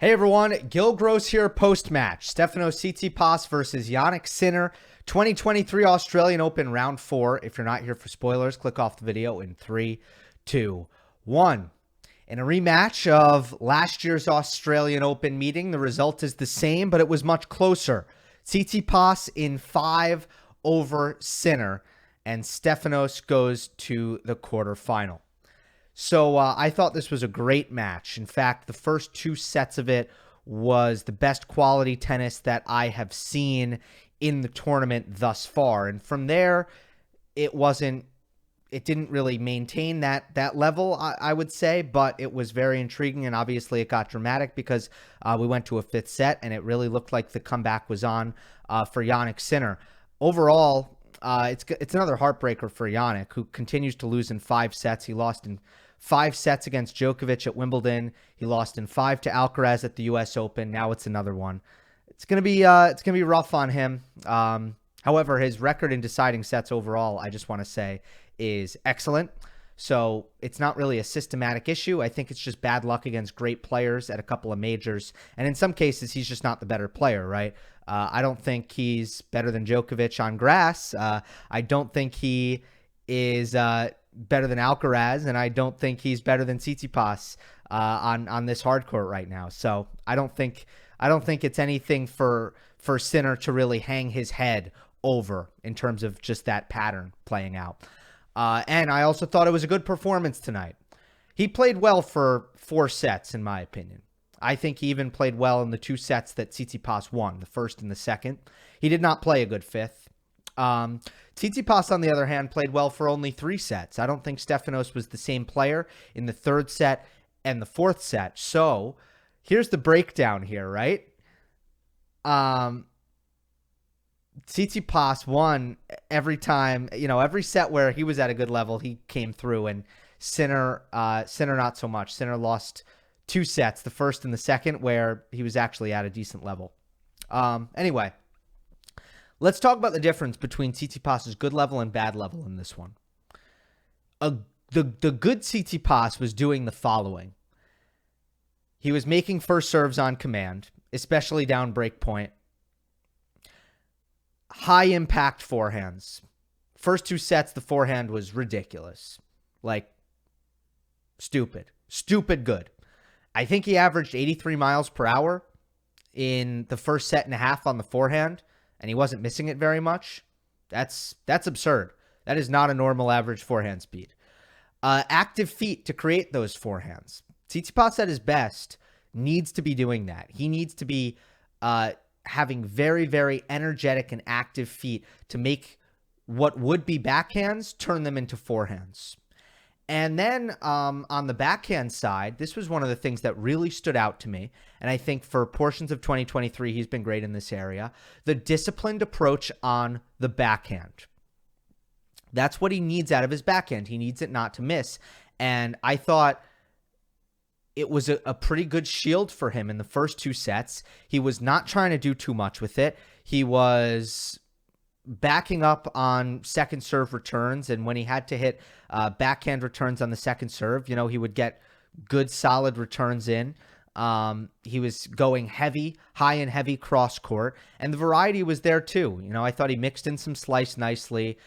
Hey everyone, Gill Gross here post-match. Stefanos Tsitsipas versus Jannik Sinner, 2023 Australian Open Round 4. If you're not here for spoilers, click off the video in 3, 2, 1. In a rematch of last year's Australian Open meeting, the result is the same, but it was much closer. Tsitsipas in 5 over Sinner, and Stefanos goes to the quarterfinal. So I thought this was a great match. In fact, the first 2 sets of it was the best quality tennis that I have seen in the tournament thus far. And from there, it didn't really maintain that level, I would say, but it was very intriguing. And obviously it got dramatic because we went to a 5th set and it really looked like the comeback was on for Jannik Sinner. Overall, it's another heartbreaker for Jannik, who continues to lose in 5 sets. He lost in 5 sets against Djokovic at Wimbledon. He lost in 5 to Alcaraz at the U.S. Open. Now it's another one. It's gonna be rough on him. However, his record in deciding sets overall, I just want to say, is excellent. So it's not really a systematic issue. I think it's just bad luck against great players at a couple of majors. And in some cases, he's just not the better player, right? I don't think he's better than Djokovic on grass. I don't think he is better than Alcaraz, and I don't think he's better than Tsitsipas on this hard court right now. So I don't think it's anything for Sinner to really hang his head over in terms of just that pattern playing out. And I also thought it was a good performance tonight. He played well for 4 sets, in my opinion. I think he even played well in the 2 sets that Tsitsipas won, the first and the second. He did not play a good 5th. Tsitsipas, on the other hand, played well for only 3 sets. I don't think Stefanos was the same player in the 3rd set and the 4th set. So here's the breakdown here, right? Tsitsipas won every time, every set where he was at a good level, he came through, and Sinner not so much. Sinner lost 2 sets, the first and the second, where he was actually at a decent level. Anyway, let's talk about the difference between Tsitsipas's good level and bad level in this one. The good Tsitsipas was doing the following. He was making first serves on command, especially down break point. High impact forehands. First 2 sets, the forehand was ridiculous. Like, stupid good. I think he averaged 83 miles per hour in the first set and a half on the forehand, and he wasn't missing it very much. That's absurd. That is not a normal average forehand speed. Active feet to create those forehands. Tsitsipas at his best needs to be doing that. He needs to be having very, very energetic and active feet to make what would be backhands turn them into forehands. And then on the backhand side, this was one of the things that really stood out to me. And I think for portions of 2023, he's been great in this area. The disciplined approach on the backhand. That's what he needs out of his backhand. He needs it not to miss. And I thought it was a pretty good shield for him in the first 2 sets. He was not trying to do too much with it. He was backing up on second serve returns, and when he had to hit backhand returns on the second serve, he would get good solid returns in. He was going high and heavy cross court, and the variety was there too. I thought he mixed in some slice nicely.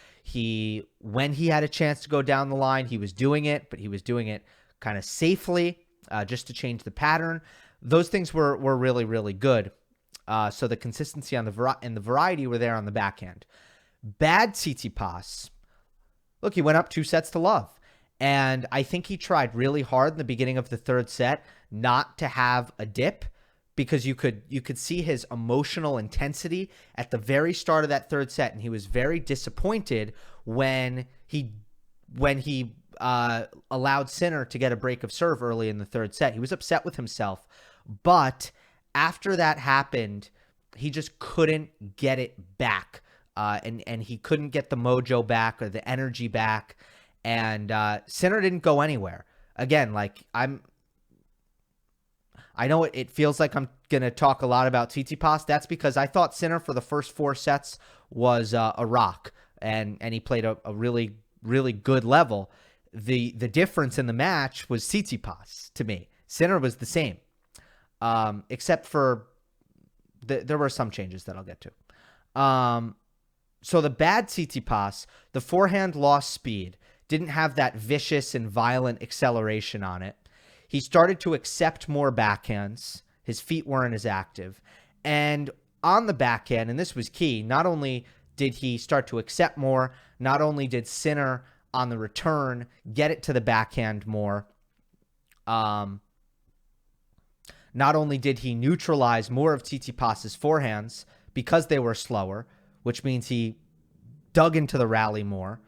When he had a chance to go down the line, he was doing it, but he was doing it kind of safely, just to change the pattern. Those things were really, really good. So the consistency and the variety were there on the backhand. Bad Tsitsipas. Look, he went up 2 sets to love. And I think he tried really hard in the beginning of the 3rd set not to have a dip, because you could see his emotional intensity at the very start of that 3rd set, and he was very disappointed when he allowed Sinner to get a break of serve early in the 3rd set. He was upset with himself, but after that happened, he just couldn't get it back, and he couldn't get the mojo back or the energy back, and Sinner didn't go anywhere. Again, I know it feels like I'm going to talk a lot about Tsitsipas. That's because I thought Sinner for the first 4 sets was a rock, and he played a really, really good level. The difference in the match was Tsitsipas to me. Sinner was the same. except for there were some changes that I'll get to. So the bad Tsitsipas, the forehand lost speed, didn't have that vicious and violent acceleration on it. He started to accept more backhands. His feet weren't as active. And on the backhand, and this was key, not only did he start to accept more, not only did Sinner on the return get it to the backhand more, not only did he neutralize more of Tsitsipas's forehands because they were slower, which means he dug into the rally more,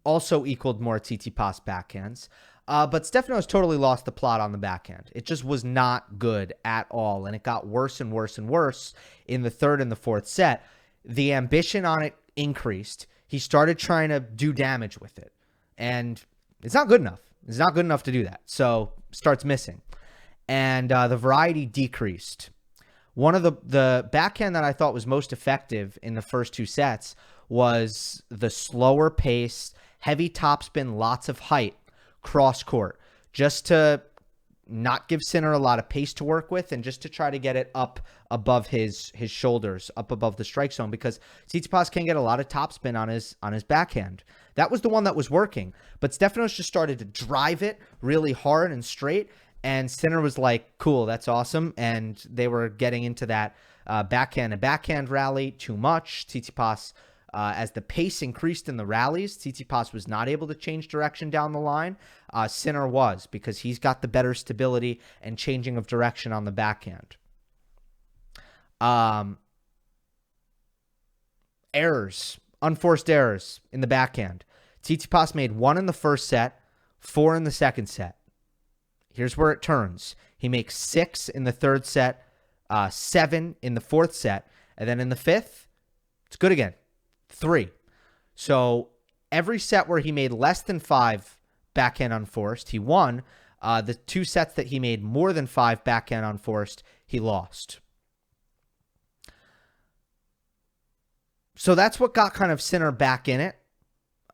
also equaled more Tsitsipas backhands. But Stefanos totally lost the plot on the backhand. It just was not good at all, and it got worse and worse and worse in the third and the fourth set. The ambition on it increased. He started trying to do damage with it, and it's not good enough. It's not good enough to do that, so starts missing. And the variety decreased. One of the backhand that I thought was most effective in the first two sets was the slower pace, heavy topspin, lots of height, cross court, just to not give Sinner a lot of pace to work with and just to try to get it up above his shoulders, up above the strike zone, because Tsitsipas can get a lot of topspin on his backhand. That was the one that was working, but Stefanos just started to drive it really hard and straight, and Sinner was like, cool, that's awesome, and they were getting into that backhand and backhand rally too much. Tsitsipas, as the pace increased in the rallies, Tsitsipas was not able to change direction down the line. Sinner was, because he's got the better stability and changing of direction on the backhand. Errors, unforced errors in the backhand. Tsitsipas made 1 in the first set, 4 in the second set. Here's where it turns. He makes 6 in the third set, 7 in the fourth set, and then in the fifth, it's good again. 3. So every set where he made less than 5 backhand unforced, he won. The 2 sets that he made more than 5 backhand unforced, he lost. So that's what got kind of Sinner back in it.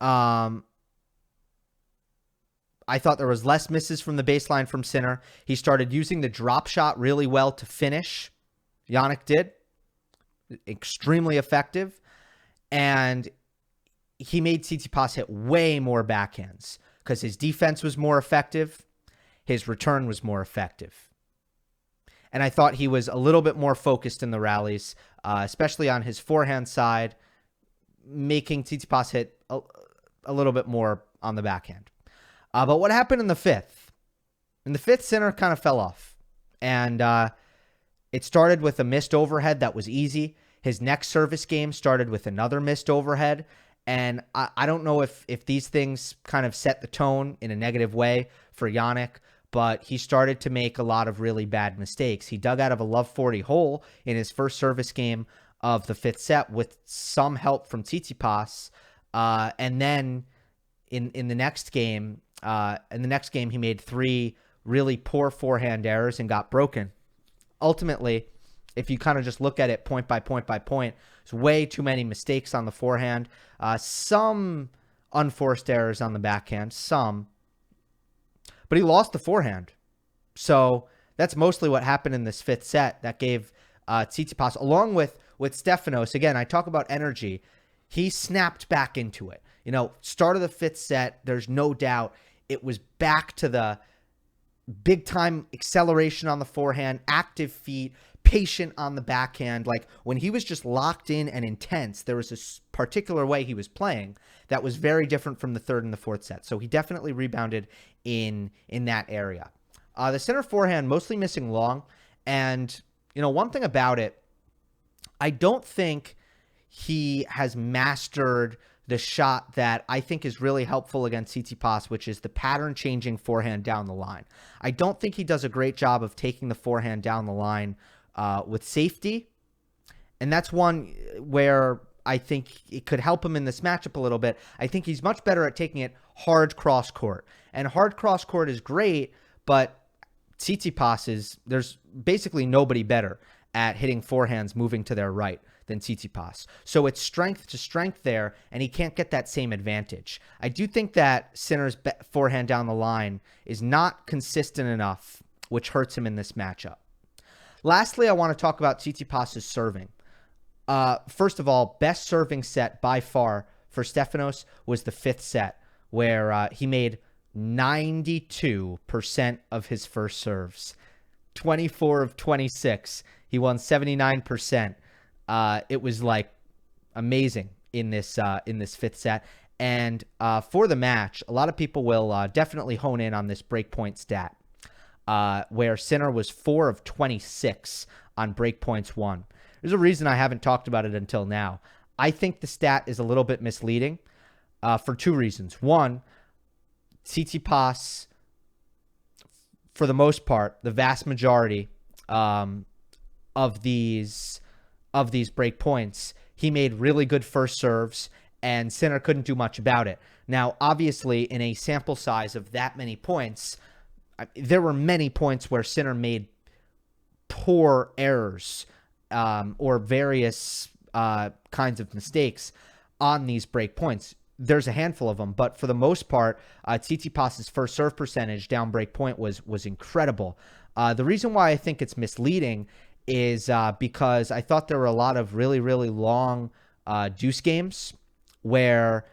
I thought there was less misses from the baseline from Sinner. He started using the drop shot really well to finish. Jannik did. Extremely effective. And he made Tsitsipas hit way more backhands because his defense was more effective. His return was more effective. And I thought he was a little bit more focused in the rallies, especially on his forehand side, making Tsitsipas hit a little bit more on the backhand. But what happened in the fifth? In the fifth, Sinner kind of fell off. And it started with a missed overhead that was easy. His next service game started with another missed overhead. And I don't know if these things kind of set the tone in a negative way for Jannik, but he started to make a lot of really bad mistakes. He dug out of a love 40 hole in his first service game of the fifth set with some help from Tsitsipas. And then in the next game, he made 3 really poor forehand errors and got broken. Ultimately, if you kind of just look at it point by point by point, there's way too many mistakes on the forehand. Some unforced errors on the backhand, but he lost the forehand. So that's mostly what happened in this fifth set that gave Tsitsipas, along with Stefanos. Again, I talk about energy. He snapped back into it. Start of the fifth set, there's no doubt it was back to the big time acceleration on the forehand, active feet, patient on the backhand. Like when he was just locked in and intense, there was this particular way he was playing that was very different from the third and the fourth set. So he definitely rebounded in that area. The center forehand mostly missing long. And, one thing about it, I don't think he has mastered the shot that I think is really helpful against Tsitsipas, which is the pattern-changing forehand down the line. I don't think he does a great job of taking the forehand down the line with safety, and that's one where I think it could help him in this matchup a little bit. I think he's much better at taking it hard cross-court, and hard cross-court is great, but Tsitsipas there's basically nobody better at hitting forehands moving to their right than Tsitsipas. So it's strength to strength there, and he can't get that same advantage. I do think that Sinner's forehand down the line is not consistent enough which hurts him in this matchup. Lastly, I want to talk about Tsitsipas's serving. First of all, best serving set by far for Stefanos was the 5th set, where he made 92% of his first serves. 24 of 26. He won 79%. It was like amazing in this 5th set. And for the match, a lot of people will definitely hone in on this breakpoint stat, where Sinner was 4 of 26 on breakpoints won. There's a reason I haven't talked about it until now. I think the stat is a little bit misleading for 2 reasons. One, Tsitsipas, for the most part, the vast majority of these break points, he made really good first serves, and Sinner couldn't do much about it. Now, obviously, in a sample size of that many points, there were many points where Sinner made poor errors or various kinds of mistakes on these break points. There's a handful of them, but for the most part, Tsitsipas's first serve percentage down break point was incredible. The reason why I think it's misleading is because I thought there were a lot of really, really long deuce games where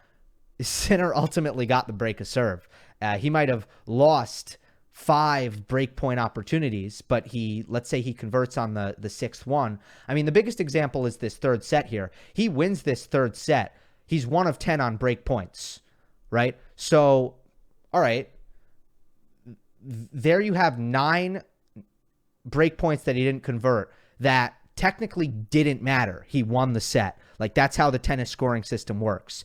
Sinner ultimately got the break of serve. He might have lost 5 break point opportunities, but let's say he converts on the 6th one. I mean, the biggest example is this 3rd set here. He wins this 3rd set. He's 1 of 10 on break points, right? So, all right, there you have 9 break points that he didn't convert that technically didn't matter. He won the set. Like, that's how the tennis scoring system works.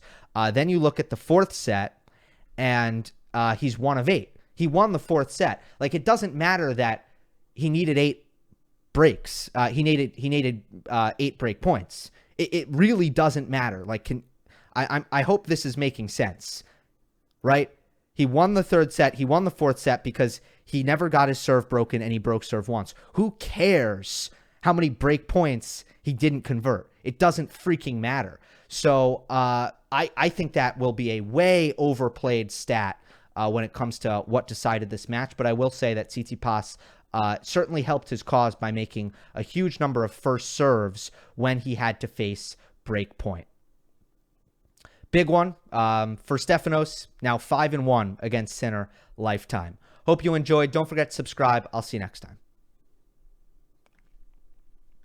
Then you look at the 4th set, and he's 1 of 8. He won the 4th set. Like, it doesn't matter that he needed 8 breaks. He needed 8 break points. It really doesn't matter. Like, I hope this is making sense, right? He won the 3rd set. He won the 4th set because he never got his serve broken, and he broke serve once. Who cares how many break points he didn't convert? It doesn't freaking matter. So I think that will be a way overplayed stat when it comes to what decided this match. But I will say that Tsitsipas certainly helped his cause by making a huge number of first serves when he had to face break point. Big one for Stefanos, now 5-1 against Sinner lifetime. Hope you enjoyed. Don't forget to subscribe. I'll see you next time.